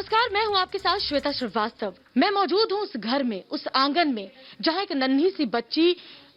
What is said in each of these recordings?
नमस्कार, मैं हूं आपके साथ श्वेता श्रीवास्तव। मैं मौजूद हूं उस घर में, उस आंगन में जहां एक नन्ही सी बच्ची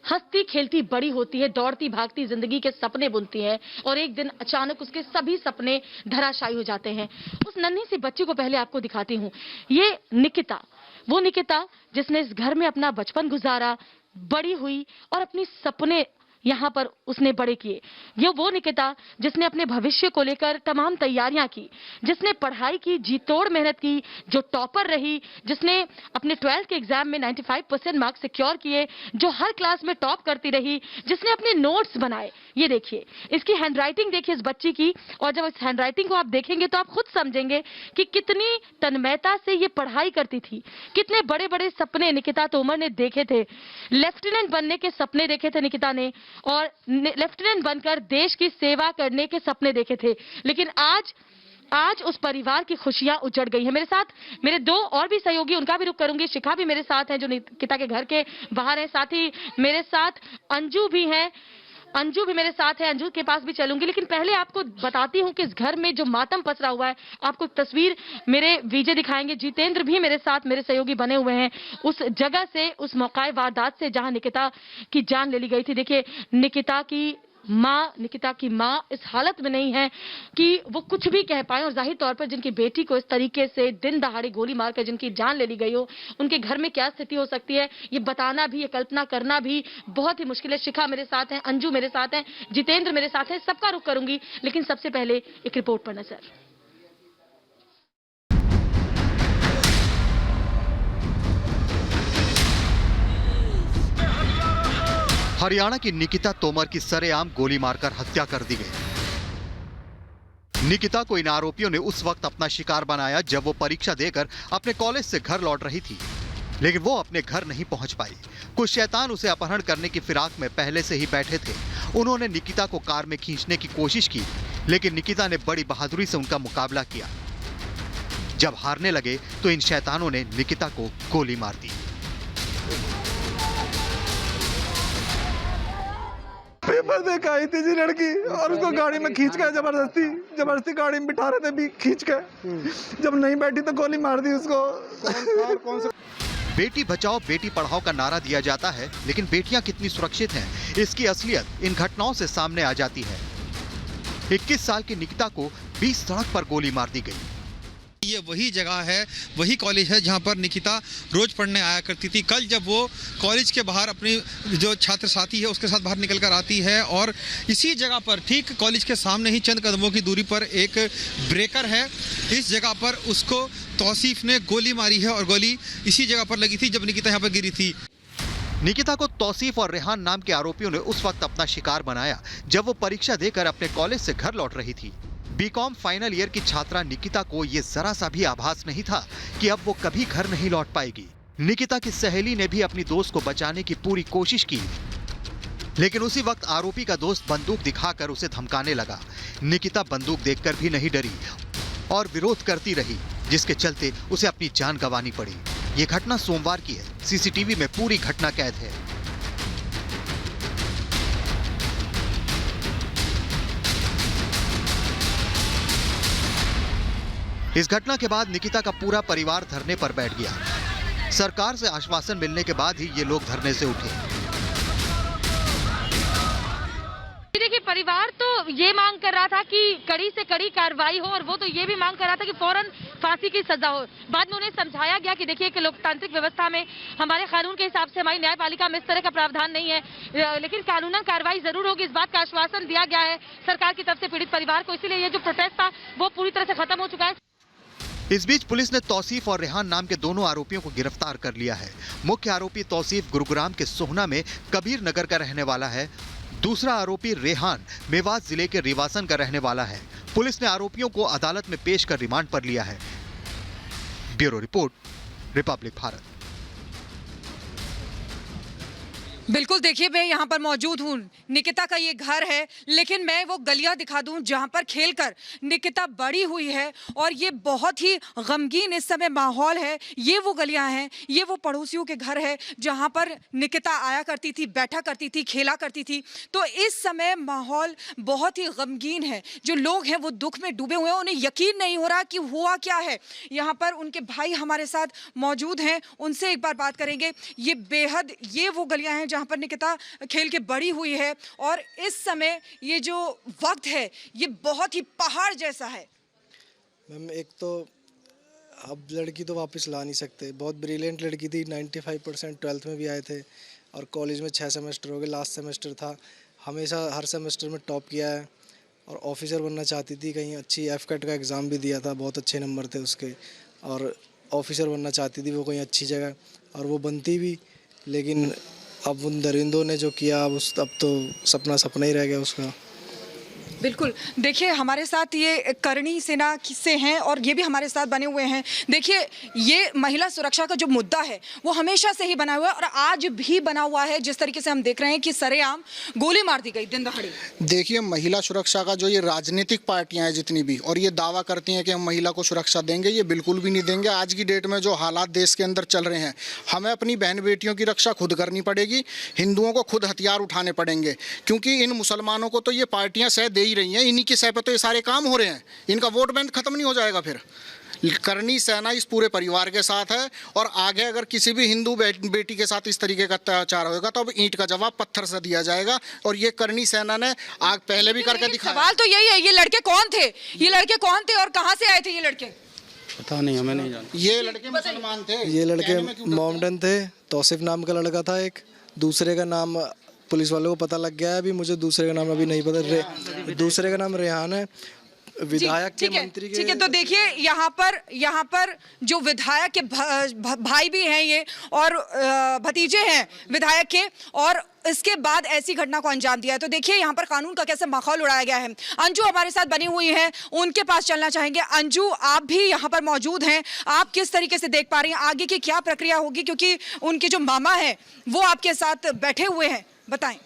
हंसती खेलती बड़ी होती है, दौड़ती भागती जिंदगी के सपने बुनती है और एक दिन अचानक उसके सभी सपने धराशायी हो जाते हैं। उस नन्ही सी बच्ची को पहले आपको दिखाती हूँ। ये निकिता, वो निकिता जिसने इस घर में अपना बचपन गुजारा, बड़ी हुई और अपनी सपने यहाँ पर उसने बड़े किए। ये वो निकिता जिसने अपने भविष्य को लेकर तमाम तैयारियां की, जिसने पढ़ाई की, जी तोड़ मेहनत की, जो टॉपर रही, जिसने अपने 12th के एग्जाम में 95% मार्क्स सिक्योर किए, जो हर क्लास में टॉप करती रही, जिसने अपने नोट्स बनाए। ये देखिए, इसकी हैंडराइटिंग देखिए इस बच्ची की, और जब इस हैंडराइटिंग को आप देखेंगे तो आप खुद समझेंगे कि कितनी तन्मयता से ये पढ़ाई करती थी, कितने बड़े बड़े सपने निकिता तोमर ने देखे थे। लेफ्टिनेंट बनने के सपने देखे थे निकिता ने, और लेफ्टिनेंट बनकर देश की सेवा करने के सपने देखे थे। लेकिन आज उस परिवार की खुशियां उजड़ गई है। मेरे साथ मेरे दो और भी सहयोगी, उनका भी रुख करूंगी। शिखा भी मेरे साथ है जो निकिता के घर के बाहर है, साथ ही मेरे साथ अंजू भी है, अंजू भी मेरे साथ है, अंजू के पास भी चलूंगी। लेकिन पहले आपको बताती हूँ कि इस घर में जो मातम पसरा हुआ है, आपको तस्वीर मेरे विजय दिखाएंगे। जितेंद्र भी मेरे साथ, मेरे सहयोगी बने हुए हैं उस जगह से, उस मौकाए वारदात से जहां निकिता की जान ले ली गई थी। देखिए, निकिता की माँ इस हालत में नहीं है कि वो कुछ भी कह पाए, और जाहिर तौर पर जिनकी बेटी को इस तरीके से दिन दहाड़ी गोली मारकर जिनकी जान ले ली गई हो, उनके घर में क्या स्थिति हो सकती है, ये बताना भी, ये कल्पना करना भी बहुत ही मुश्किल है। शिखा मेरे साथ है, अंजू मेरे साथ है, जितेंद्र मेरे साथ है, सबका रुख करूंगी। लेकिन सबसे पहले एक रिपोर्ट पर नजर। हरियाणा की निकिता तोमर की सरेआम गोली मारकर हत्या कर दी गई। निकिता को इन आरोपियों ने उस वक्त अपना शिकार बनाया जब वो परीक्षा देकर अपने कॉलेज से घर लौट रही थी, लेकिन वो अपने घर नहीं पहुंच पाई। कुछ शैतान उसे अपहरण करने की फिराक में पहले से ही बैठे थे। उन्होंने निकिता को कार में खींचने की कोशिश की, लेकिन निकिता ने बड़ी बहादुरी से उनका मुकाबला किया। जब हारने लगे तो इन शैतानों ने निकिता को गोली मार दी। पेपर दे के आई थी जी लड़की, और उसको गाड़ी में खींच के जबरदस्ती गाड़ी में बिठा रहे थे भी खींच के, जब नहीं बैठी तो गोली मार दी उसको। कौन सा? बेटी बचाओ बेटी पढ़ाओ का नारा दिया जाता है, लेकिन बेटियां कितनी सुरक्षित हैं, इसकी असलियत इन घटनाओं से सामने आ जाती है। 21 साल की निकिता को 20 सड़क पर गोली मार दी गई। ये वही जगह है, वही कॉलेज है जहां पर निकिता रोज पढ़ने आया करती थी। कल जब वो कॉलेज के बाहर अपनी जो छात्र साथी है उसके साथ बाहर निकल कर आती है, और इसी जगह पर ठीक कॉलेज के सामने ही चंद कदमों की दूरी पर एक ब्रेकर है, इस जगह पर उसको तौसीफ ने गोली मारी है, और गोली इसी जगह पर लगी थी जब निकिता यहाँ पर गिरी थी। निकिता को तौसीफ और रेहान नाम के आरोपियों ने उस वक्त अपना शिकार बनाया जब वो परीक्षा देकर अपने कॉलेज से घर लौट रही थी। बीकॉम फाइनल ईयर की छात्रा निकिता को यह जरा सा भी आभास नहीं था कि अब वो कभी घर नहीं लौट पाएगी। निकिता की सहेली ने भी अपनी दोस्त को बचाने की पूरी कोशिश की, लेकिन उसी वक्त आरोपी का दोस्त बंदूक दिखाकर उसे धमकाने लगा। निकिता बंदूक देखकर भी नहीं डरी और विरोध करती रही, जिसके चलते उसे अपनी जान गंवानी पड़ी। ये घटना सोमवार की है, सीसीटीवी में पूरी घटना कैद है। इस घटना के बाद निकिता का पूरा परिवार धरने पर बैठ गया। सरकार से आश्वासन मिलने के बाद ही ये लोग धरने से उठे। देखिए, परिवार तो ये मांग कर रहा था कि कड़ी से कड़ी कार्रवाई हो, और वो तो ये भी मांग कर रहा था कि फौरन फांसी की सजा हो। बाद में उन्हें समझाया गया कि देखिए, कि लोकतांत्रिक व्यवस्था में हमारे कानून के हिसाब से हमारी न्यायपालिका में इस तरह का प्रावधान नहीं है, लेकिन कानूनन कार्रवाई जरूर होगी। इस बात का आश्वासन दिया गया है सरकार की तरफ से पीड़ित परिवार को, इसीलिए ये जो प्रोटेस्ट था वो पूरी तरह से खत्म हो चुका है। इस बीच पुलिस ने तौसीफ और रेहान नाम के दोनों आरोपियों को गिरफ्तार कर लिया है। मुख्य आरोपी तौसीफ गुरुग्राम के सोहना में कबीर नगर का रहने वाला है। दूसरा आरोपी रेहान मेवात जिले के रिवासन का रहने वाला है। पुलिस ने आरोपियों को अदालत में पेश कर रिमांड पर लिया है। Bureau report, Republic Bharat. बिल्कुल, देखिए मैं यहाँ पर मौजूद हूँ। निकिता का ये घर है, लेकिन मैं वो गलियाँ दिखा दूँ जहाँ पर खेलकर निकिता बड़ी हुई है और ये बहुत ही गमगीन इस समय माहौल है। ये वो गलियाँ हैं, ये वो पड़ोसियों के घर है जहाँ पर निकिता आया करती थी, बैठा करती थी, खेला करती थी। तो इस समय माहौल बहुत ही गमगीन है। जो लोग हैं वो दुख में डूबे हुए हैं, उन्हें यकीन नहीं हो रहा कि हुआ क्या है। यहाँ पर उनके भाई हमारे साथ मौजूद हैं, उनसे एक बार बात करेंगे। ये वो गलियाँ हैं जहाँ पर निकिता खेल के बड़ी हुई है और इस समय ये जो वक्त है ये बहुत ही पहाड़ जैसा है। मैम, एक तो अब लड़की तो वापस ला नहीं सकते। बहुत ब्रिलियंट लड़की थी, 95% 12th में भी आए थे और कॉलेज में 6 सेमेस्टर हो गए, लास्ट सेमेस्टर था। हमेशा हर सेमेस्टर में टॉप किया है और ऑफिसर बनना चाहती थी। कहीं अच्छी FCAT का एग्ज़ाम भी दिया था, बहुत अच्छे नंबर थे उसके, और ऑफिसर बनना चाहती थी वो कहीं अच्छी जगह, और वो बनती भी। लेकिन अब उन दरिंदों ने जो किया, अब तो सपना सपना ही रह गया उसका। बिल्कुल, देखिए हमारे साथ ये करणी सेना से हैं और ये भी हमारे साथ बने हुए हैं। देखिए ये महिला सुरक्षा का जो मुद्दा है वो हमेशा से ही बना हुआ है और आज भी बना हुआ है। जिस तरीके से हम देख रहे हैं कि सरेआम गोली मार दी गई दिन दहाड़े। देखिए, महिला सुरक्षा का जो ये राजनीतिक पार्टियां हैं जितनी भी, और ये दावा करती हैं कि हम महिला को सुरक्षा देंगे, ये बिल्कुल भी नहीं देंगे। आज की डेट में जो हालात देश के अंदर चल रहे हैं, हमें अपनी बहन बेटियों की रक्षा खुद करनी पड़ेगी। हिंदुओं को खुद हथियार उठाने पड़ेंगे, क्योंकि इन मुसलमानों को तो ये पार्टियां सह दे ही रही हैं। इन्हीं की सह पे तो ये सारे काम हो रहे हैं। इनका वोट बैंक खत्म नहीं हो जाएगा फिर। करनी सेना इस पूरे परिवार के साथ है और आगे अगर किसी भी हिंदू बेटी के साथ इस तरीके का अत्याचार होगा तो अब ईंट का जवाब पत्थर से दिया जाएगा। और ये करनी सेना ने आग पहले भी करके दिखाया। सवाल तो यही है, ये लड़के कौन थे? ये लड़के कौन थे और कहाँ से आए थे ये लड़के? पता नहीं, हमें नहीं जानते। ये लड़के मुसलमान थे। ये लड़के मोमडन थे। तौसीफ नाम का लड़का था एक, दूसरे का नाम पुलिस वालों को पता लग गया है। अभी मुझे दूसरे का नाम अभी नहीं पता। दूसरे का नाम रेहान है, विधायक के मंत्री के। ठीक है, तो देखिए यहाँ पर जो विधायक के भाई भी हैं ये और भतीजे हैं विधायक के, और इसके बाद ऐसी घटना को अंजाम दिया है। तो देखिए यहाँ पर कानून का कैसे माहौल उड़ाया गया है। अंजू हमारे साथ बनी हुई है, उनके पास चलना चाहेंगे। अंजू, आप भी यहाँ पर मौजूद हैं, आप किस तरीके से देख पा रही हैं आगे की क्या प्रक्रिया होगी, क्योंकि उनके जो मामा हैं वो आपके साथ बैठे हुए हैं, बताएं।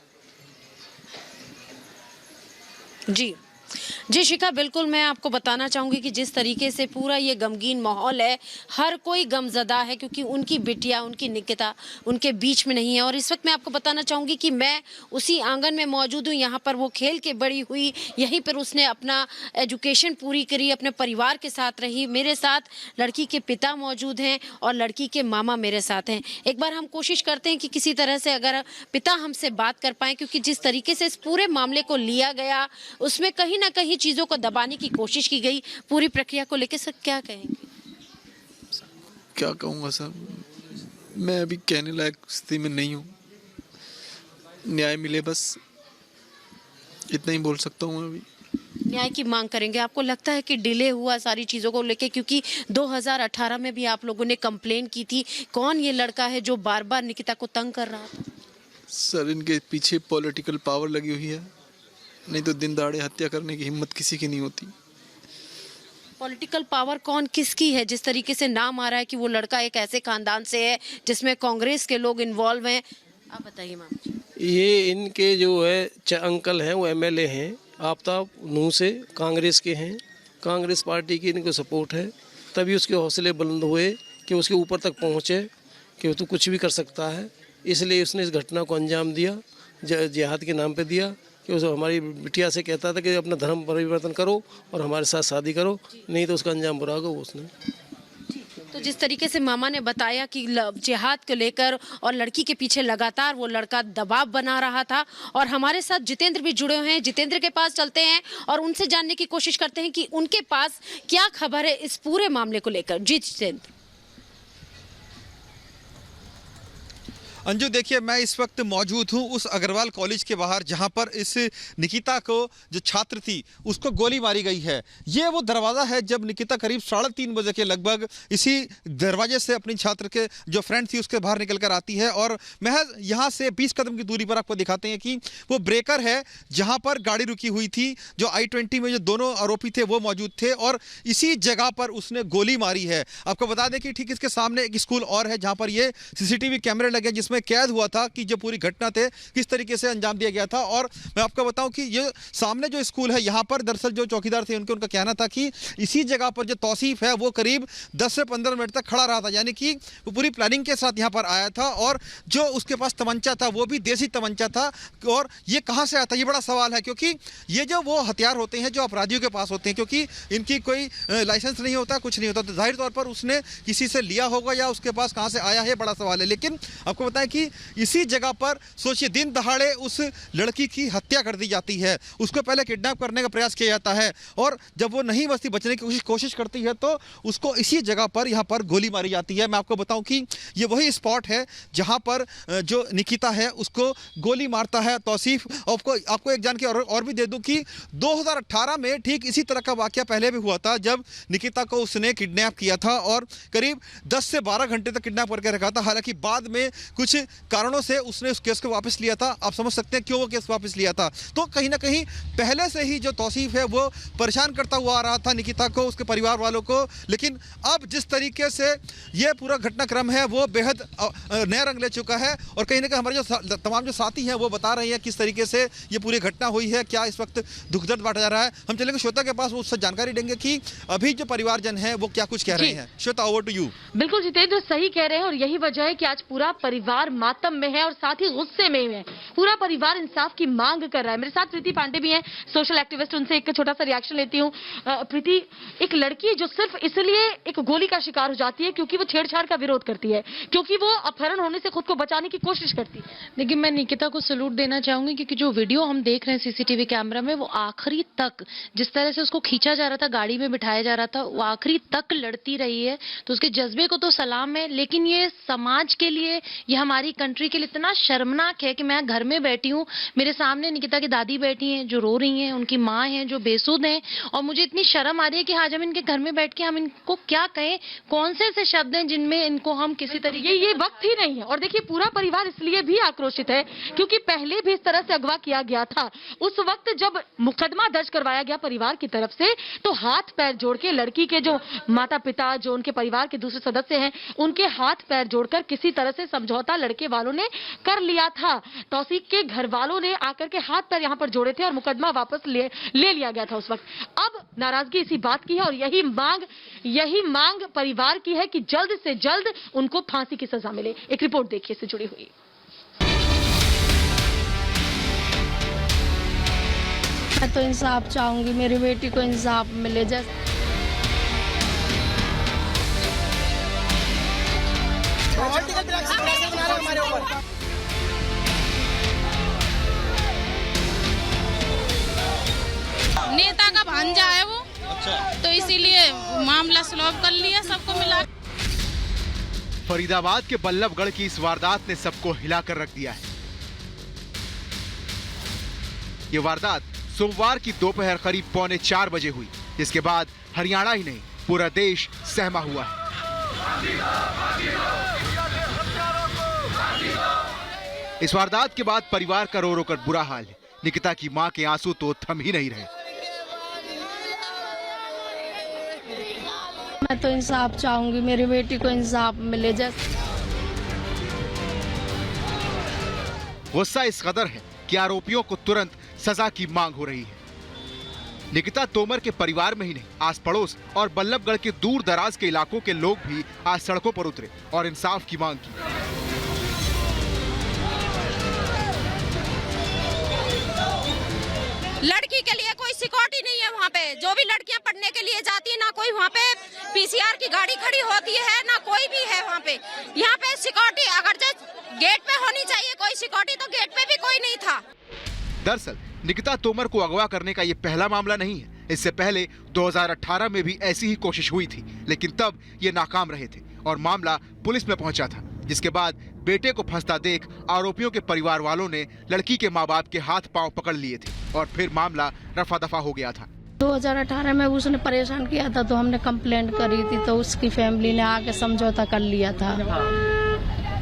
जी शिखा, बिल्कुल मैं आपको बताना चाहूँगी कि जिस तरीके से पूरा ये गमगीन माहौल है, हर कोई गमज़दा है क्योंकि उनकी बिटिया, उनकी निकिता उनके बीच में नहीं है। और इस वक्त मैं आपको बताना चाहूँगी कि मैं उसी आंगन में मौजूद हूँ। यहाँ पर वो खेल के बड़ी हुई, यहीं पर उसने अपना एजुकेशन पूरी करी, अपने परिवार के साथ रही। मेरे साथ लड़की के पिता मौजूद हैं और लड़की के मामा मेरे साथ हैं। एक बार हम कोशिश करते हैं कि किसी तरह से अगर पिता हमसे बात कर पाएँ, क्योंकि जिस तरीके से इस पूरे मामले को लिया गया उसमें कहीं ना कहीं चीज़ों को दबाने की कोशिश की गई। पूरी प्रक्रिया को लेकर सर क्या कहेंगे? क्या कहूँगा सर, मैं अभी कहने लायक स्थिति में नहीं हूँ। न्याय मिले, बस इतना ही बोल सकता हूँ। अभी न्याय की मांग करेंगे। आपको लगता है कि डिले हुआ सारी चीज़ों को लेके, क्योंकि 2018 में भी आप लोगों ने कंप्लेन की थी। कौन ये लड़का है जो बार बार निकिता को तंग कर रहा था? सर, इनके पीछे पॉलिटिकल पावर लगी हुई है, नहीं तो दिन दहाड़े हत्या करने की हिम्मत किसी की नहीं होती। पॉलिटिकल पावर कौन किसकी है? जिस तरीके से नाम आ रहा है कि वो लड़का एक ऐसे खानदान से है जिसमें कांग्रेस के लोग इन्वॉल्व हैं, आप बताइए मैम। ये इनके जो है अंकल हैं वो MLA हैं, आफ्ताब नूह से, कांग्रेस के हैं। कांग्रेस पार्टी की इनको सपोर्ट है, तभी उसके हौसले बुलंद हुए कि उसके ऊपर तक पहुँचे कि वो तो कुछ भी कर सकता है। इसलिए उसने इस घटना को अंजाम दिया, जिहाद के नाम पे दिया कि उस हमारी बिटिया से कहता था कि अपना धर्म परिवर्तन करो और हमारे साथ शादी करो, नहीं तो उसका अंजाम बुरा होगा। उसने तो जिस तरीके से मामा ने बताया कि जिहाद को लेकर और लड़की के पीछे लगातार वो लड़का दबाव बना रहा था, और हमारे साथ जितेंद्र भी जुड़े हुए हैं। जितेंद्र के पास चलते हैं और उनसे जानने की कोशिश करते हैं कि उनके पास क्या खबर है इस पूरे मामले को लेकर। जी जितेंद्र। अंजू, देखिए मैं इस वक्त मौजूद हूँ उस अग्रवाल कॉलेज के बाहर जहाँ पर इस निकिता को, जो छात्र थी, उसको गोली मारी गई है। ये वो दरवाज़ा है जब निकिता करीब 3:30 बजे के लगभग इसी दरवाजे से अपनी छात्र के जो फ्रेंड थी उसके बाहर निकल कर आती है। और महज यहाँ से 20 कदम की दूरी पर आपको दिखाते हैं कि वो ब्रेकर है जहाँ पर गाड़ी रुकी हुई थी। जो I-20 में जो दोनों आरोपी थे वो मौजूद थे और इसी जगह पर उसने गोली मारी है। आपको बता दें कि ठीक इसके सामने एक स्कूल और है जहाँ पर ये CCTV कैमरे लगे, जिसमें उसमें कैद हुआ था कि जो पूरी घटना थे किस तरीके से अंजाम दिया गया था। और मैं आपको बताऊं कि ये सामने जो स्कूल है यहाँ पर दरअसल जो चौकीदार थे उनका कहना था कि इसी जगह पर जो तौसीफ है वो करीब 10 से 15 मिनट तक खड़ा रहा था, यानी कि वो पूरी प्लानिंग के साथ यहाँ पर आया था और जो उसके पास तमंचा था वो भी देसी तमंचा था। और ये कहाँ से आया था, ये बड़ा सवाल है, क्योंकि ये जो वो हथियार होते हैं जो अपराधियों के पास होते हैं, क्योंकि इनकी कोई लाइसेंस नहीं होता, कुछ नहीं होता, तो जाहिर तौर पर उसने किसी से लिया होगा या उसके पास कहाँ से आया है, बड़ा सवाल है। लेकिन आपको बताएं कि इसी जगह पर सोचिए दिन दहाड़े उस लड़की की हत्या कर दी जाती है, उसको पहले किडनैप करने का प्रयास किया जाता है और जब वो नहीं बचती, बचने की कोशिश करती है तो उसको इसी जगह पर यहाँ पर गोली मारी जाती है। मैं आपको बताऊं कि ये वही स्पॉट है जहाँ पर जो निकिता है उसको गोली मारता है तौसीफ। आपको एक जानकारी और भी दे दूं कि 2018 में ठीक इसी तरह का वाकया पहले भी हुआ था, जब निकिता को उसने किडनैप किया था और करीब 10 से 12 घंटे तक किडनैप करके रखा था। हालांकि बाद में कुछ कारणों से उसने उस केस को वापस लिया था। आप समझ सकते हैं क्यों वो केस वापस लिया था। तो कहीं ना कहीं पहले से ही जो तौसीफ है वो परेशान करता हुआ आ रहा था निकिता को, उसके परिवार वालों को। लेकिन अब जिस तरीके से ये पूरा घटनाक्रम है वो बेहद नया रंग ले चुका है और कहीं ना कहीं हमारे जो तमाम जो साथी हैं वो बता रहे हैं किस तरीके से ये पूरी घटना हुई है, क्या इस वक्त दुख दर्द बांटा जा रहा है। हम चलेंगे श्वेता के पास, वो उससे जानकारी देंगे कि अभी जो परिवारजन है वो क्या कुछ कह रहे हैं। Shweta, over to you. बिल्कुल जितेंद्र सही कह रहे हैं और यही वजह है कि आज पूरा परिवार मातम में है और साथ ही गुस्से में है। पूरा परिवार इंसाफ की मांग कर रहा है। मेरे साथ प्रीति पांडे भी हैं, सोशल एक्टिविस्ट, उनसे एक छोटा सा रिएक्शन लेती हूँ। प्रीति, एक लड़की जो सिर्फ इसलिए एक गोली का शिकार हो जाती है क्योंकि वो छेड़छाड़ का विरोध करती है, क्योंकि वो अपहरण होने से खुद को बचाने की कोशिश करती है। देखिए, मैं निकिता को सैल्यूट देना चाहूंगी क्योंकि जो वीडियो हम देख रहे हैं सीसीटीवी कैमरा में, वो आखिरी तक जिस तरह से उसको खींचा जा रहा था, गाड़ी में बिठाया जा रहा था, वो आखिरी तक लड़ती रही है। तो उसके जज्बे को तो सलाम है, लेकिन ये समाज के लिए, ये हमारी कंट्री के लिए इतना शर्मनाक है कि मैं घर में बैठी हूँ, मेरे सामने निकिता की दादी बैठी हैं जो रो रही हैं, उनकी माँ है जो बेसुध हैं, और मुझे इतनी शर्म आ रही है कि आज हम इनके घर में बैठ के हम इनको क्या कहें, कौन से ऐसे शब्द हैं जिनमें इनको हम किसी तरीके ये वक्त ही नहीं है। और देखिए, पूरा परिवार इसलिए भी आक्रोशित है क्योंकि पहले भी इस तरह से अगवा किया गया था। उस वक्त जब मुकदमा दर्ज करवाया गया परिवार की तरफ से, तो हाथ पैर जोड़ के लड़की के जो माता पिता, जो उनके परिवार के दूसरे सदस्य हैं, उनके हाथ पैर जोड़कर किसी तरह से समझौता लड़के वालों ने कर लिया था। तौसीफ के घर वालों ने आकर के हाथ पैर यहाँ पर जोड़े थे और मुकदमा वापस ले लिया गया था उस वक्त। अब नाराजगी इसी बात की है और यही मांग परिवार की है कि जल्द से जल्द उनको फांसी की सजा मिले। एक रिपोर्ट देखिए इससे जुड़ी हुई। मैं तो इंसाफ चाहूंगी, मेरी बेटी को इंसाफ मिले। जैसे नेता का भांजा है वो, तो इसीलिए मामला सॉल्व कर लिया, सबको मिला। फरीदाबाद के बल्लभगढ़ की इस वारदात ने सबको हिलाकर रख दिया है। ये वारदात सोमवार की दोपहर करीब 3:45 बजे हुई, जिसके बाद हरियाणा ही नहीं पूरा देश सहमा हुआ है। इस वारदात के बाद परिवार का रो रो कर बुरा हाल है। निकिता की मां के आंसू तो थम ही नहीं रहे। मैं तो इंसाफ चाहूंगी, मेरी बेटी को इंसाफ मिले। जैसे गुस्सा इस कदर है कि आरोपियों को तुरंत सजा की मांग हो रही है। निकिता तोमर के परिवार में ही नहीं, आस पड़ोस और बल्लभगढ़ के दूर दराज के इलाकों के लोग भी आज सड़कों पर उतरे और इंसाफ की मांग की। लड़की के लिए कोई सिक्योरिटी नहीं है वहाँ पे। जो भी लड़कियाँ पढ़ने के लिए जाती है, ना कोई वहाँ पे पीसीआर की गाड़ी खड़ी होती है, ना कोई भी है वहाँ पे। यहाँ पे सिक्योरिटी अगर जो गेट पे होनी चाहिए कोई सिक्योरिटी, तो गेट पे भी कोई नहीं था। दरअसल निकिता तोमर को अगवा करने का ये पहला मामला नहीं है। इससे पहले 2018 में भी ऐसी ही कोशिश हुई थी, लेकिन तब ये नाकाम रहे थे और मामला पुलिस में पहुंचा था, जिसके बाद बेटे को फंसता देख आरोपियों के परिवार वालों ने लड़की के माँ बाप के हाथ पांव पकड़ लिए थे और फिर मामला रफा दफा हो गया था। 2018 में उसने परेशान किया था तो हमने कंप्लेंट करी थी, तो उसकी फैमिली ने आके समझौता कर लिया था।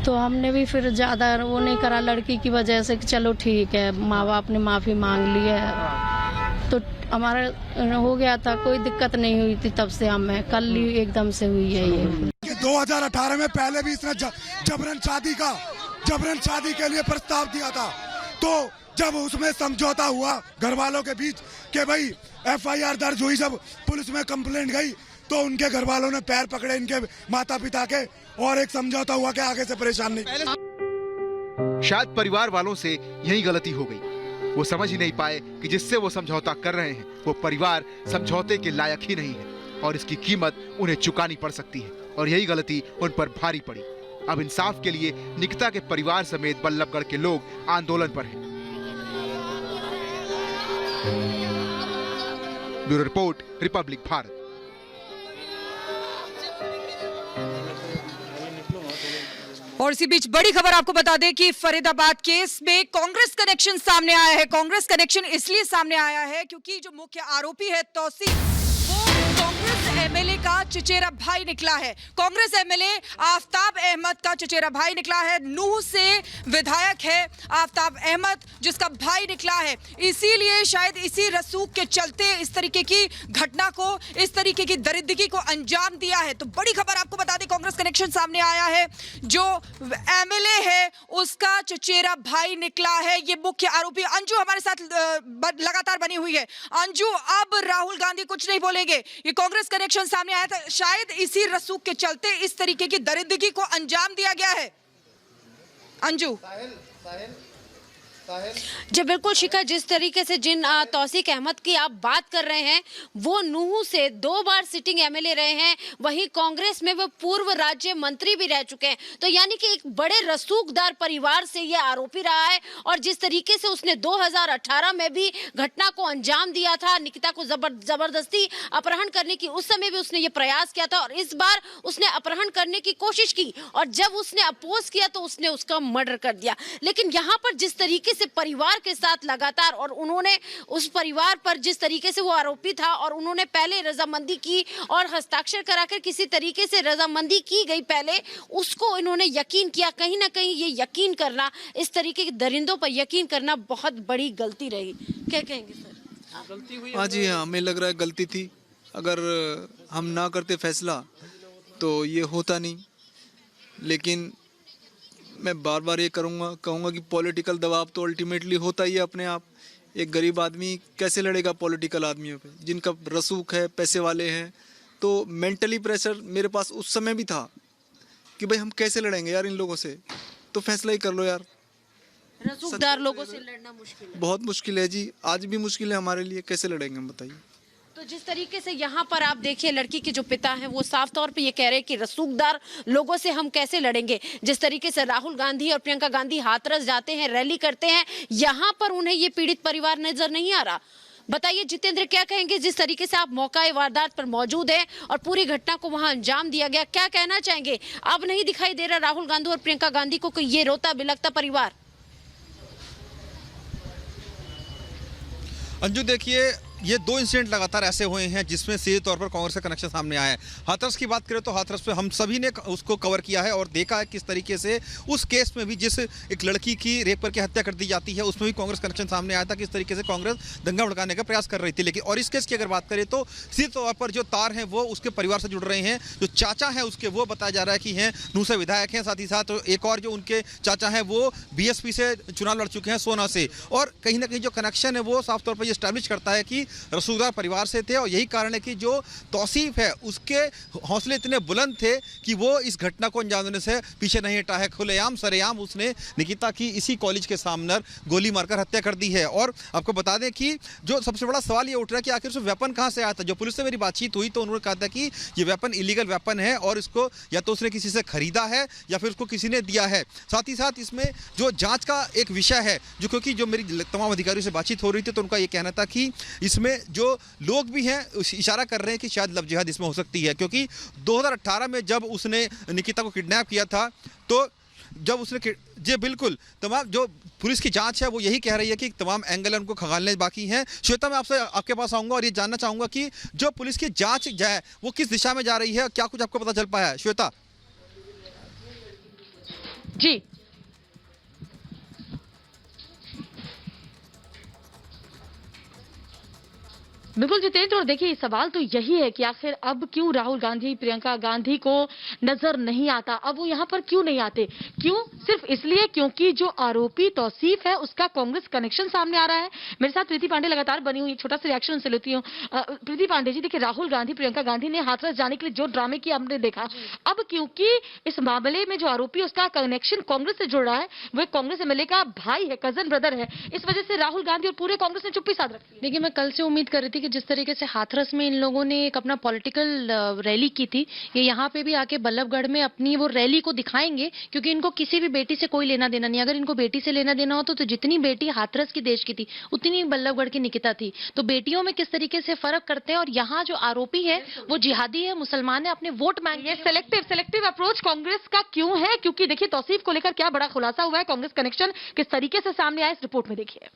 तो हमने भी फिर ज्यादा वो नहीं करा लड़की की वजह से कि चलो ठीक है, माँ बाप ने माफी मांग ली है, तो हमारा हो गया था, कोई दिक्कत नहीं हुई थी। तब से हमें कल ही एकदम से हुई है ये। 2018 में पहले भी इसने जबरन जबरन शादी के लिए प्रस्ताव दिया था। तो जब उसमें समझौता हुआ घर वालों के बीच कि भाई FIR दर्ज हुई, जब पुलिस में कंप्लेंट गई तो उनके घर वालों ने पैर पकड़े इनके माता पिता के, और एक समझौता हुआ कि आगे से परेशान नहीं। शायद परिवार वालों से यही गलती हो गई। वो समझ ही नहीं पाए कि जिससे वो समझौता कर रहे हैं वो परिवार समझौते के लायक ही नहीं है और इसकी कीमत उन्हें चुकानी पड़ सकती है, और यही गलती उन पर भारी पड़ी। अब इंसाफ के लिए निकिता के परिवार समेत बल्लभगढ़ के लोग आंदोलन पर हैं। Bureau report, Republic Bharat. और इसी बीच बड़ी खबर आपको बता दें कि फरीदाबाद केस में कांग्रेस कनेक्शन सामने आया है। कांग्रेस कनेक्शन इसलिए सामने आया है क्योंकि जो मुख्य आरोपी है तौसीफ, वो कांग्रेस MLA का चचेरा भाई निकला है। कांग्रेस MLA आफ्ताब अहमद का चचेरा भाई निकला है। नूह से विधायक है आफ्ताब अहमद, जिसका भाई निकला है। इसीलिए शायद इसी रसूख के चलते इस तरीके की घटना को, इस तरीके की दरिद्रगी को अंजाम दिया है। तो बड़ी खबर आपको बता दें, कांग्रेस कनेक्शन सामने आया है। जो MLA है उसका चचेरा भाई निकला है ये मुख्य आरोपी। अंजू हमारे साथ लगातार बनी हुई है। अंजू, अब राहुल गांधी कुछ नहीं बोलेंगे, ये कांग्रेस कनेक्शन सामने आया था, शायद इसी रसूख के चलते इस तरीके की दरिद्रगी को अंजाम दिया गया है। अंजू जी बिल्कुल शिखा, जिस तरीके से जिन तौसीफ अहमद की आप बात कर रहे हैं वो नूह से 2 बार सिटिंग MLA रहे हैं, वहीं कांग्रेस में वो पूर्व राज्य मंत्री भी रह चुके हैं। तो यानी कि एक बड़े रसूखदार परिवार से ये आरोपी रहा है, और जिस तरीके से उसने 2018 में भी घटना को अंजाम दिया था, निकिता को जबरदस्ती अपहरण करने की, उस समय भी उसने ये प्रयास किया था, और इस बार उसने अपहरण करने की कोशिश की, और जब उसने अपोज किया तो उसने उसका मर्डर कर दिया। लेकिन यहाँ पर जिस तरीके से परिवार के साथ लगातार, और उन्होंने उस परिवार पर जिस तरीके से वो आरोपी था, और उन्होंने पहले रजामंदी की और हस्ताक्षर कराकर किसी तरीके से रजामंदी की गई पहले, उसको इन्होंने यकीन किया। कहीं ना कहीं ये यकीन करना, इस तरीके के दरिंदों पर यकीन करना बहुत बड़ी गलती रही। क्या कहेंगे सर? गलती हुई? हाँ जी, हाँ, हमें लग रहा है गलती थी। अगर हम ना करते फैसला तो ये होता नहीं। लेकिन मैं बार बार ये कहूँगा कि पॉलिटिकल दबाव तो अल्टीमेटली होता ही है अपने आप। एक गरीब आदमी कैसे लड़ेगा पॉलिटिकल आदमियों पे, जिनका रसूख है, पैसे वाले हैं। तो मेंटली प्रेशर मेरे पास उस समय भी था कि भाई हम कैसे लड़ेंगे यार इन लोगों से, तो फैसला ही कर लो यार। रसूखदार लोगों से लड़ना मुश्किल है, बहुत मुश्किल है जी, आज भी मुश्किल है हमारे लिए। कैसे लड़ेंगे हम, बताइए। तो जिस तरीके से यहाँ पर आप देखिए, लड़की के जो पिता हैं वो साफ तौर पे ये कह रहे हैं कि रसूखदार लोगों से हम कैसे लड़ेंगे। जिस तरीके से राहुल गांधी और प्रियंका गांधी हाथरस जाते हैं, रैली करते हैं, यहाँ पर उन्हें ये पीड़ित परिवार नजर नहीं आ रहा। बताइए जितेंद्र, क्या कहेंगे? जिस तरीके से आप मौका वारदात पर मौजूद हैं और पूरी घटना को वहां अंजाम दिया गया, क्या कहना चाहेंगे? अब नहीं दिखाई दे रहा राहुल गांधी और प्रियंका गांधी को कि ये रोता बिलखता परिवार? अंजू देखिए, ये 2 इंसिडेंट लगातार ऐसे हुए हैं जिसमें सीधे तौर पर कांग्रेस का कनेक्शन सामने आया है। हाथरस की बात करें तो हाथरस पे हम सभी ने उसको कवर किया है और देखा है किस तरीके से उस केस में भी, जिस एक लड़की की रेप करके हत्या कर दी जाती है, उसमें भी कांग्रेस कनेक्शन सामने आया था। किस तरीके से कांग्रेस दंगा भड़काने का प्रयास कर रही थी। लेकिन और इस केस की अगर बात करें तो सीधे तौर पर जो तार हैं वो उसके परिवार से जुड़ रहे हैं। जो चाचा है उसके, वो बताया जा रहा है कि हैं नूह से विधायक हैं, साथ ही साथ एक और जो उनके चाचा हैं वो BSP से चुनाव लड़ चुके हैं, सोना से। और कहीं ना कहीं जो कनेक्शन है वो साफ तौर पर ये स्टैब्लिश करता है कि रसूखदार परिवार से थे, और यही कारण है कि जो तौसीफ है उसके हौसले इतने बुलंद थे कि वो इस घटना को अंजाम देने से पीछे नहीं हटा है। खुलेआम सरेआम उसने निकिता की इसी कॉलेज के सामने गोली मारकर हत्या कर दी है। और आपको बता दें कि जो सबसे बड़ा सवाल ये उठ रहा है कि आखिर उसे वेपन कहां से आया था। जो पुलिस से मेरी बातचीत हुई तो उन्होंने कहा था कि ये वेपन इलीगल वेपन है और इसको या तो उसने किसी से खरीदा है या फिर उसको किसी ने दिया है। साथ ही साथ इसमें जो जांच का एक विषय है, जो क्योंकि जो मेरी तमाम अधिकारियों से बातचीत हो रही थी तो उनका ये कहना था कि इसमें जो लोग भी हैं इशारा कर रहे हैं कि शायद लव जिहाद इसमें हो सकती है। क्योंकि 2018 में जब उसने निकिता को किडनैप किया था तो जब उसने जी बिल्कुल तमाम जो पुलिस की जांच है वो यही कह रही है कि तमाम एंगल उनको खंगालने बाकी हैं। श्वेता, मैं आपके पास आऊंगा और ये जानना चाहूंगा कि जो पुलिस की जांच है वो किस दिशा में जा रही है, क्या कुछ आपको पता चल पाया है? श्वेता जी बिल्कुल जितेंद्र, और देखिए सवाल तो यही है कि आखिर अब क्यों राहुल गांधी, प्रियंका गांधी को नजर नहीं आता, अब वो यहाँ पर क्यों नहीं आते? क्यों? सिर्फ इसलिए क्योंकि जो आरोपी तौसीफ है उसका कांग्रेस कनेक्शन सामने आ रहा है। मेरे साथ प्रीति पांडे लगातार बनी हुई, छोटा सा रिएक्शन उनसे लेती हूँ। प्रीति पांडे जी, देखिए राहुल गांधी, प्रियंका गांधी ने हाथरस जाने के लिए जो ड्रामे किए हमने देखा, अब क्योंकि इस मामले में जो आरोपी उसका कनेक्शन कांग्रेस से जुड़ रहा है, वो कांग्रेस एमएलए का भाई है, कजन ब्रदर है, इस वजह से राहुल गांधी और पूरे कांग्रेस ने चुप्पी साध रखी है। देखिए मैं कल से उम्मीद कर रही थी कि जिस तरीके से हाथरस में इन लोगों ने एक अपना पॉलिटिकल रैली की थी, ये यहाँ पे भी आके बल्लभगढ़ में अपनी वो रैली को दिखाएंगे, क्योंकि इनको किसी भी बेटी से कोई लेना देना नहीं। अगर इनको बेटी से लेना देना हो तो जितनी बेटी हाथरस की देश की थी उतनी बल्लभगढ़ की निकिता थी। तो बेटियों में किस तरीके से फर्क करते हैं, और यहाँ जो आरोपी है वो जिहादी है, मुसलमान है, अपने वोट मांगे। ये सेलेक्टिव अप्रोच कांग्रेस का क्यों है? क्योंकि देखिए तौसीफ को लेकर क्या बड़ा खुलासा हुआ है, कांग्रेस कनेक्शन किस तरीके से सामने आया, इस रिपोर्ट में देखिए।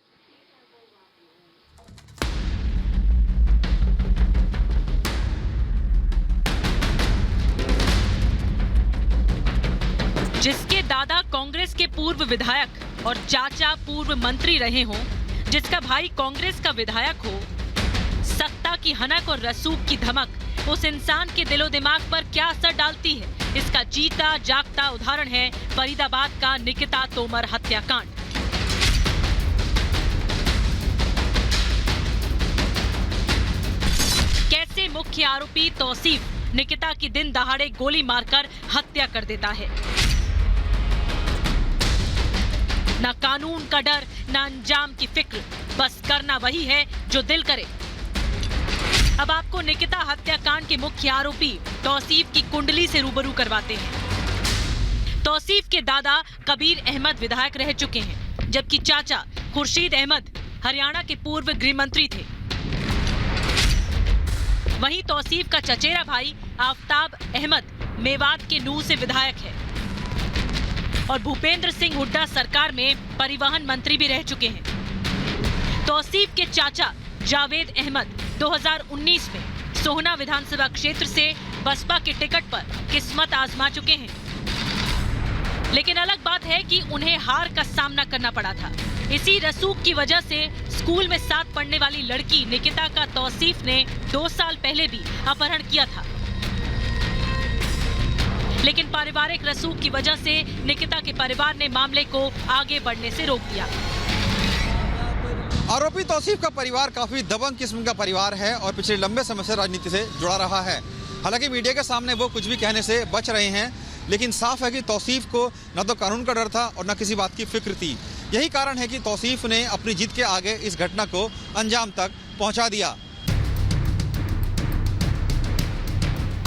जिसके दादा कांग्रेस के पूर्व विधायक और चाचा पूर्व मंत्री रहे हों, जिसका भाई कांग्रेस का विधायक हो, सत्ता की हनक और रसूख की धमक उस इंसान के दिलो दिमाग पर क्या असर डालती है, इसका जीता जागता उदाहरण है फरीदाबाद का निकिता तोमर हत्याकांड। कैसे मुख्य आरोपी तौसीफ निकिता की दिन दहाड़े गोली मारकर हत्या कर देता है। ना कानून का डर, ना अंजाम की फिक्र, बस करना वही है जो दिल करे। अब आपको निकिता हत्याकांड के मुख्य आरोपी तौसीफ की कुंडली से रूबरू करवाते हैं। तौसीफ के दादा कबीर अहमद विधायक रह चुके हैं, जबकि चाचा खुर्शीद अहमद हरियाणा के पूर्व गृह मंत्री थे। वहीं तौसीफ का चचेरा भाई आफ्ताब अहमद मेवात के नूह से विधायक है और भूपेंद्र सिंह हुड्डा सरकार में परिवहन मंत्री भी रह चुके हैं। तौसीफ के चाचा जावेद अहमद 2019 में सोहना विधानसभा क्षेत्र से बसपा के टिकट पर किस्मत आजमा चुके हैं, लेकिन अलग बात है कि उन्हें हार का सामना करना पड़ा था। इसी रसूख की वजह से स्कूल में साथ पढ़ने वाली लड़की निकिता का तौसीफ ने 2 साल पहले भी अपहरण किया था, लेकिन पारिवारिक रसूख की वजह से निकिता के परिवार ने मामले को आगे बढ़ने से रोक दिया। आरोपी तौसीफ का परिवार काफी दबंग किस्म का परिवार है और पिछले लंबे समय से राजनीति से जुड़ा रहा है। हालांकि मीडिया के सामने वो कुछ भी कहने से बच रहे हैं, लेकिन साफ है कि तौसीफ को न तो कानून का डर था और न किसी बात की फिक्र थी। यही कारण है कि तौसीफ ने अपनी जीत के आगे इस घटना को अंजाम तक पहुंचा दिया।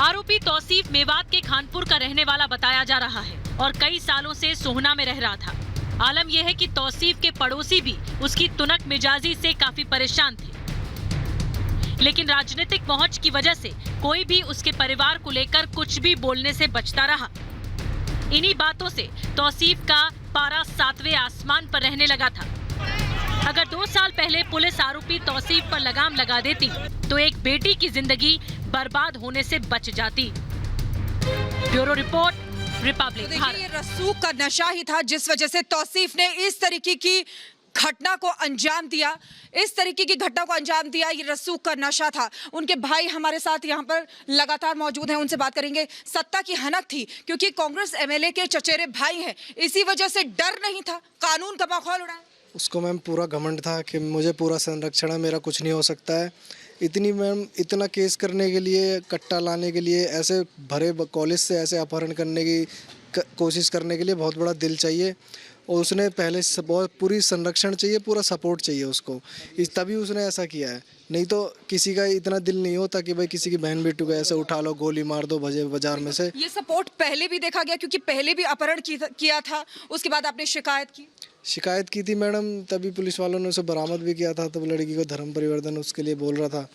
आरोपी तौसीफ मेवात के खानपुर का रहने वाला बताया जा रहा है और कई सालों से सोहना में रह रहा था। आलम यह है कि तौसीफ के पड़ोसी भी उसकी तुनक मिजाजी से काफी परेशान थे, लेकिन राजनीतिक पहुंच की वजह से कोई भी उसके परिवार को लेकर कुछ भी बोलने से बचता रहा। इन्हीं बातों से तौसीफ का पारा 7वें आसमान पर रहने लगा था। अगर 2 साल पहले पुलिस आरोपी तौसीफ पर लगाम लगा देती तो एक बेटी की जिंदगी बर्बाद होने से बच जाती। Bureau report, Republic Bharat. ये रसूख का नशा ही था जिस वजह से तौसीफ ने इस तरीके की घटना को अंजाम दिया। ये रसूख का नशा था। उनके भाई हमारे साथ यहाँ पर लगातार मौजूद हैं, उनसे बात करेंगे। सत्ता की हनक थी क्योंकि कांग्रेस एमएलए के चचेरे भाई हैं, इसी वजह से डर नहीं था, कानून का माहौल उड़ा। उसको मैम पूरा घमंड था कि मुझे पूरा संरक्षण है, मेरा कुछ नहीं हो सकता है। इतना केस करने के लिए, कट्टा लाने के लिए, ऐसे भरे कॉलेज से ऐसे अपहरण करने की कोशिश करने के लिए बहुत बड़ा दिल चाहिए, और उसने पहले से बहुत पूरी संरक्षण चाहिए, पूरा सपोर्ट चाहिए उसको, तभी उसने ऐसा किया है। नहीं तो किसी का इतना दिल नहीं होता कि भाई किसी की बहन बेटी को ऐसे उठा लो, गोली मार दो बाजार में से। ये सपोर्ट पहले भी देखा गया क्योंकि पहले भी अपहरण किया था, उसके बाद आपने शिकायत की थी मैडम, तभी पुलिस वालों ने उसे बरामद भी किया था। तब लड़की को धर्म परिवर्तन उसके लिए बोल रहा था,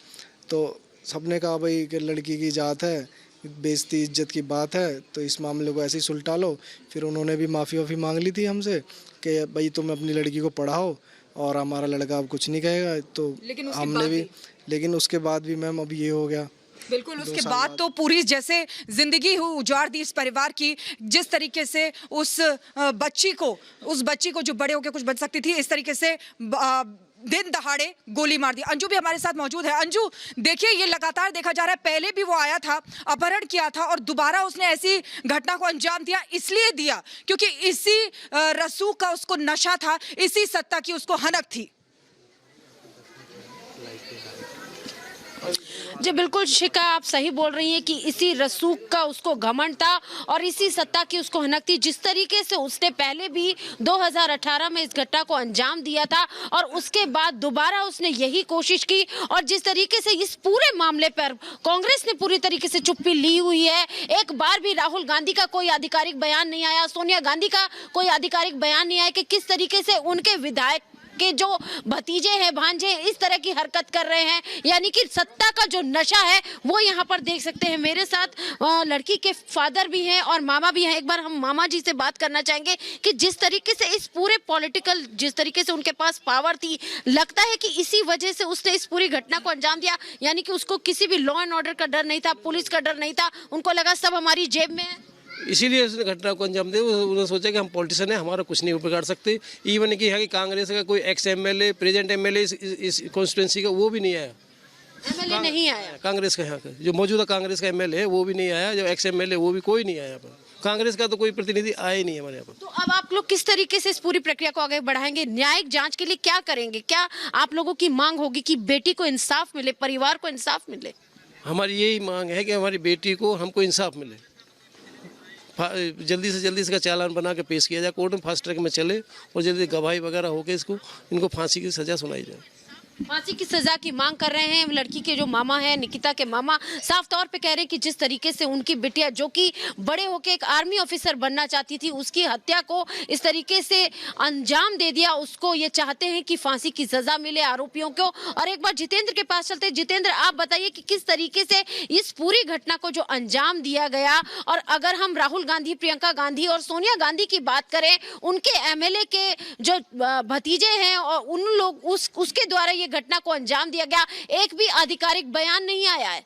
तो सबने कहा भाई कि लड़की की जात है, बेइज्जती इज्जत की बात है, तो इस मामले को ऐसे ही सुलटा लो। फिर उन्होंने भी माफ़ी मांग ली थी हमसे कि भाई तुम अपनी लड़की को पढ़ाओ और हमारा लड़का अब कुछ नहीं कहेगा। तो हमने भी, लेकिन उसके बाद भी मैम अब ये हो गया। बिल्कुल, उसके बाद तो पूरी जैसे जिंदगी उजाड़ दी इस परिवार की। जिस तरीके से उस बच्ची को जो बड़े होकर कुछ बन सकती थी, इस तरीके से दिन दहाड़े गोली मार दी। अंजू भी हमारे साथ मौजूद है। अंजू, देखिए ये लगातार देखा जा रहा है, पहले भी वो आया था, अपहरण किया था और दोबारा उसने ऐसी घटना को अंजाम दिया, इसलिए दिया क्योंकि इसी रसूख का उसको नशा था, इसी सत्ता की उसको हनक थी। जी बिल्कुल शिका, आप सही बोल रही हैं कि इसी रसूख का उसको घमंड था और इसी सत्ता की उसको हनक थी। जिस तरीके से उसने पहले भी 2018 में इस घटना को अंजाम दिया था और उसके बाद दोबारा उसने यही कोशिश की, और जिस तरीके से इस पूरे मामले पर कांग्रेस ने पूरी तरीके से चुप्पी ली हुई है। एक बार भी राहुल गांधी का कोई आधिकारिक बयान नहीं आया, सोनिया गांधी का कोई आधिकारिक बयान नहीं आया कि किस तरीके से उनके विधायक के जो भतीजे हैं, भांजे हैं, इस तरह की हरकत कर रहे हैं। यानी कि सत्ता का जो नशा है वो यहाँ पर देख सकते हैं। मेरे साथ लड़की के फादर भी हैं और मामा भी हैं। एक बार हम मामा जी से बात करना चाहेंगे कि जिस तरीके से इस पूरे पॉलिटिकल, जिस तरीके से उनके पास पावर थी, लगता है कि इसी वजह से उसने इस पूरी घटना को अंजाम दिया। यानी कि उसको किसी भी लॉ एंड ऑर्डर का डर नहीं था, पुलिस का डर नहीं था, उनको लगा सब हमारी जेब में है, इसीलिए उसने घटना को अंजाम दिया। उन्होंने सोचा कि हम पॉलिटिशियन हैं, हमारा कुछ नहीं बिगाड़ सकते। इवन कि यहाँ की कांग्रेस का कोई एक्स एमएलए, प्रेजेंट एमएलए इस कॉन्स्टिट्यूंसी का वो भी नहीं आया, एमएलए नहीं आया। कांग्रेस का यहाँ का जो मौजूदा कांग्रेस का एमएलए है वो भी नहीं आया, जो एक्स एमएलए वो भी कोई नहीं आया यहाँ पर। कांग्रेस का तो कोई प्रतिनिधि आया ही नहीं हमारे यहाँ पर। तो अब आप लोग किस तरीके से इस पूरी प्रक्रिया को आगे बढ़ाएंगे? न्यायिक जांच के लिए क्या करेंगे? क्या आप लोगों की मांग होगी कि बेटी को इंसाफ मिले, परिवार को इंसाफ मिले? हमारी यही मांग है कि हमारी बेटी को, हमको इंसाफ मिले, जल्दी से जल्दी इसका चालान बना के पेश किया जाए कोर्ट में, फास्ट ट्रैक में चले और जल्दी गवाही वगैरह होकर इनको फांसी की सजा सुनाई जाए। फांसी की सजा की मांग कर रहे हैं लड़की के जो मामा है, निकिता के मामा, साफ तौर पे कह रहे हैं कि जिस तरीके से उनकी बिटिया जो कि बड़े होकर एक आर्मी ऑफिसर बनना चाहती थी, उसकी हत्या को इस तरीके से अंजाम दे दिया, उसको ये चाहते हैं कि फांसी की सजा मिले आरोपियों को। और एक बार जितेंद्र के पास चलते। जितेंद्र, आप बताइए कि किस तरीके से इस पूरी घटना को जो अंजाम दिया गया, और अगर हम राहुल गांधी, प्रियंका गांधी और सोनिया गांधी की बात करें, उनके एमएलए के जो भतीजे हैं और उन लोग उसके द्वारा ये घटना को अंजाम दिया गया, एक भी आधिकारिक बयान नहीं आया है।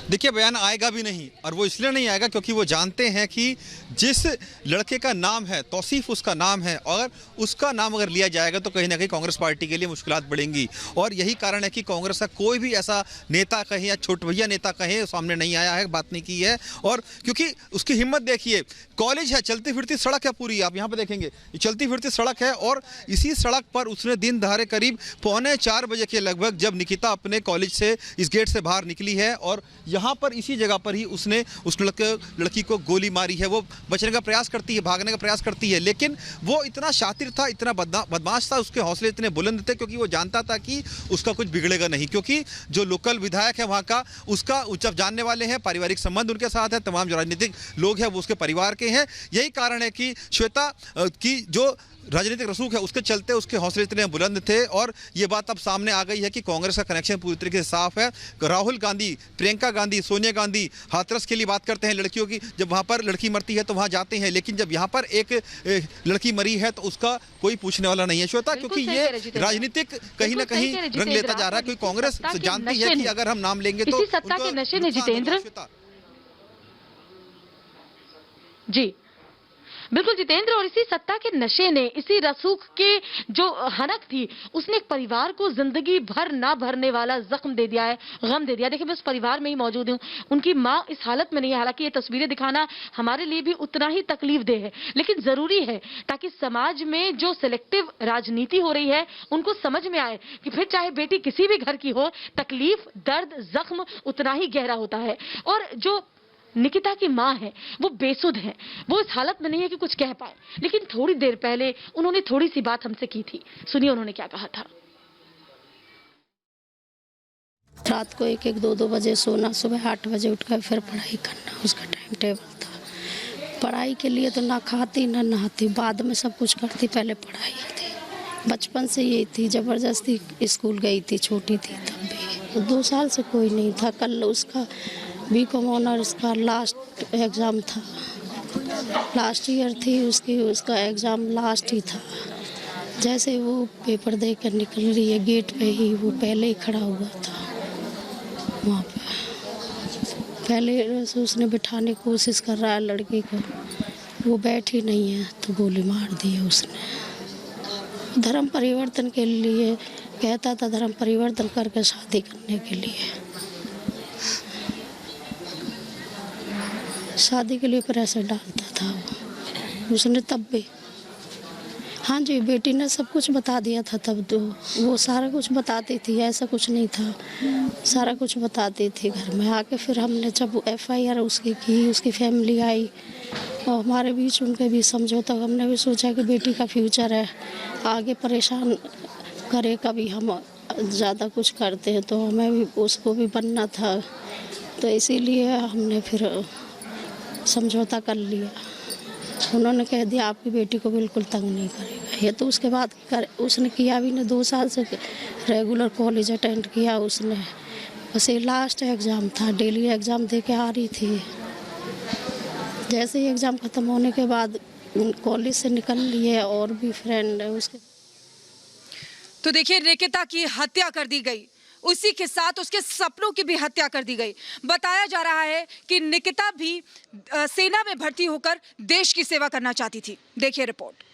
देखिए, बयान आएगा भी नहीं, और वो इसलिए नहीं आएगा क्योंकि वो जानते हैं कि जिस लड़के का नाम है, तौसीफ उसका नाम है, और उसका नाम अगर लिया जाएगा तो कहीं ना कहीं कांग्रेस पार्टी के लिए मुश्किलात बढ़ेंगी। और यही कारण है कि कांग्रेस का कोई भी ऐसा नेता कहें या छोट भैया नेता कहें सामने नहीं आया है, बात नहीं की है। और क्योंकि उसकी हिम्मत देखिए, कॉलेज है, चलती फिरती सड़क है पूरी, आप यहाँ पर देखेंगे ये चलती फिरती सड़क है, और इसी सड़क पर उसने दिन दहाड़े करीब 3:45 बजे के लगभग जब निकिता अपने कॉलेज से इस गेट से बाहर निकली है, और यहाँ पर इसी जगह पर ही उसने उस लड़की को गोली मारी है। वो बचने का प्रयास करती है, भागने का प्रयास करती है, लेकिन वो इतना शातिर था, इतना बदमाश था, उसके हौसले इतने बुलंद थे क्योंकि वो जानता था कि उसका कुछ बिगड़ेगा नहीं, क्योंकि जो लोकल विधायक है वहाँ का, उसका जब जानने वाले हैं, पारिवारिक संबंध उनके साथ है, तमाम जो राजनीतिक लोग हैं वो उसके परिवार के हैं। यही कारण है कि श्वेता की जो राजनीतिक रसूख है उसके चलते उसके हौसले इतने बुलंद थे। और ये बात अब सामने आ गई है कि कांग्रेस का कनेक्शन पूरी तरीके से साफ है। राहुल गांधी, प्रियंका गांधी, सोनिया गांधी हाथरस के लिए बात करते हैं लड़कियों की, जब वहाँ पर लड़की मरती है तो वहाँ जाते हैं, लेकिन जब यहाँ पर एक लड़की मरी है तो उसका कोई पूछने वाला नहीं है श्वेता, क्योंकि ये राजनीतिक कहीं ना कहीं रंग लेता जा रहा है। क्योंकि कांग्रेस जानती है कि अगर हम नाम लेंगे तो सत्ता के नशे में जितेंद्र जी बिल्कुल जितेंद्र, और इसी सत्ता के नशे ने, इसी रसूख के जो हनक थी, उसने एक परिवार को जिंदगी भर ना भरने वाला जख्म दे दिया है, गम दे दिया। देखिए, मैं उस परिवार में ही मौजूद हूँ, उनकी माँ इस हालत में नहीं है। हालांकि ये तस्वीरें दिखाना हमारे लिए भी उतना ही तकलीफदेह है, लेकिन जरूरी है ताकि समाज में जो सिलेक्टिव राजनीति हो रही है उनको समझ में आए कि फिर चाहे बेटी किसी भी घर की हो, तकलीफ, दर्द, जख्म उतना ही गहरा होता है। और जो निकिता की मां है वो बेसुध है, वो इस हालत में नहीं है कि कुछ कह पाए, लेकिन थोड़ी देर पहले उन्होंने थोड़ी सी बात हमसे की थी। सुनिए उन्होंने क्या कहा था। रात को 1-1, 2-2 बजे सोना, सुबह 8 बजे उठकर फिर पढ़ाई करना, उसका टाइम टेबल था। पढ़ाई के लिए तो ना खाती ना नहाती, बाद में सब कुछ करती, पहले पढ़ाई थी। बचपन से यही थी, जबरदस्ती स्कूल गई थी, छोटी थी तब भी। 2 साल से कोई नहीं था। कल उसका बीकॉम ऑनर्स का लास्ट एग्ज़ाम था, लास्ट ईयर थी उसकी, उसका एग्ज़ाम लास्ट ही था। जैसे वो पेपर देकर निकल रही है, गेट पे ही वो पहले ही खड़ा हुआ था वहाँ पे। पहले उसने बिठाने की कोशिश कर रहा है लड़की को, वो बैठी नहीं है तो गोली मार दी है उसने। धर्म परिवर्तन के लिए कहता था, धर्म परिवर्तन करके शादी करने के लिए, शादी के लिए प्रेशर डालता था उसने तब भी। हाँ जी, बेटी ने सब कुछ बता दिया था तब तो, वो सारा कुछ बताती थी, ऐसा कुछ नहीं था, सारा कुछ बताती थी घर में आके। फिर हमने जब FIR उसकी की, उसकी फैमिली आई और हमारे बीच उनके भी समझौता, हमने भी सोचा कि बेटी का फ्यूचर है, आगे परेशान करे, कभी हम ज़्यादा कुछ करते हैं तो हमें भी उसको भी बनना था, तो इसीलिए हमने फिर समझौता कर लिया। उन्होंने कह दिया आपकी बेटी को बिल्कुल तंग नहीं करेगा। ये तो उसके बाद उसने किया भी नहीं, 2 साल से रेगुलर कॉलेज अटेंड किया उसने, बस ये लास्ट एग्ज़ाम था, डेली एग्ज़ाम दे के आ रही थी। जैसे ही एग्ज़ाम ख़त्म होने के बाद कॉलेज से निकल लिए, और भी फ्रेंड है उसके। तो देखिए, निकिता की हत्या कर दी गई, उसी के साथ उसके सपनों की भी हत्या कर दी गई। बताया जा रहा है कि निकिता भी सेना में भर्ती होकर देश की सेवा करना चाहती थी। देखिए रिपोर्ट।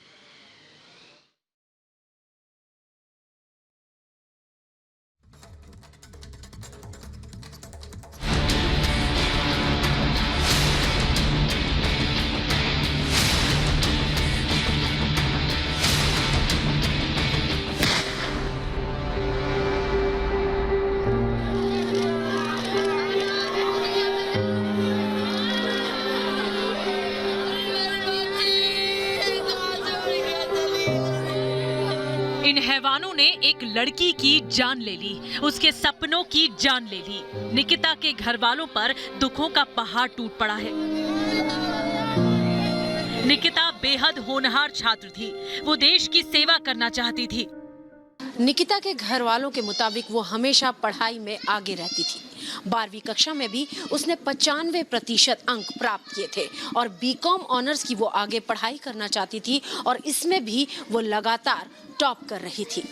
इन हैवानों ने एक लड़की की जान ले ली, उसके सपनों की जान ले ली। निकिता के घर वालों पर दुखों का पहाड़ टूट पड़ा है। निकिता बेहद होनहार छात्र थी, वो देश की सेवा करना चाहती थी। निकिता के घर वालों के मुताबिक वो हमेशा पढ़ाई में आगे रहती थी। 12वीं कक्षा में भी उसने 95% अंक प्राप्त किए थे और BCom ऑनर्स की वो आगे पढ़ाई करना चाहती थी और इसमें भी वो लगातार टॉप कर रही थी।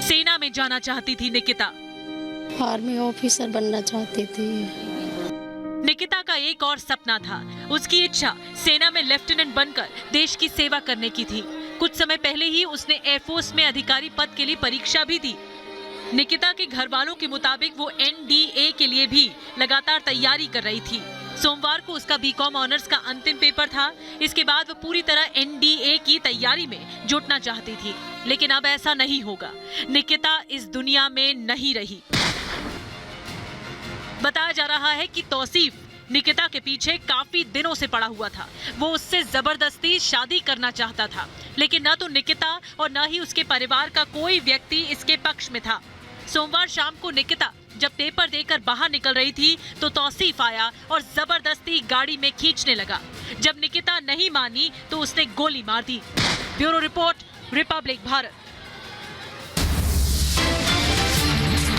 सेना में जाना चाहती थी निकिता, आर्मी ऑफिसर बनना चाहती थी। निकिता का एक और सपना था, उसकी इच्छा सेना में लेफ्टिनेंट बनकर देश की सेवा करने की थी। कुछ समय पहले ही उसने एयरफोर्स में अधिकारी पद के लिए परीक्षा भी दी। निकिता के घर वालों के मुताबिक वो NDA के लिए भी लगातार तैयारी कर रही थी। सोमवार को उसका BCom ऑनर्स का अंतिम पेपर था। इसके बाद वो पूरी तरह NDA की तैयारी में जुटना चाहती थी, लेकिन अब ऐसा नहीं होगा। निकिता इस दुनिया में नहीं रही। बताया जा रहा है कि तौसीफ निकिता के पीछे काफी दिनों से पड़ा हुआ था। वो उससे जबरदस्ती शादी करना चाहता था, लेकिन न तो निकिता और न ही उसके परिवार का कोई व्यक्ति इसके पक्ष में था। सोमवार शाम को निकिता जब पेपर देकर बाहर निकल रही थी तो तौसीफ आया और जबरदस्ती गाड़ी में खींचने लगा। जब निकिता नहीं मानी तो उसने गोली मार दी। Bureau report, Republic Bharat.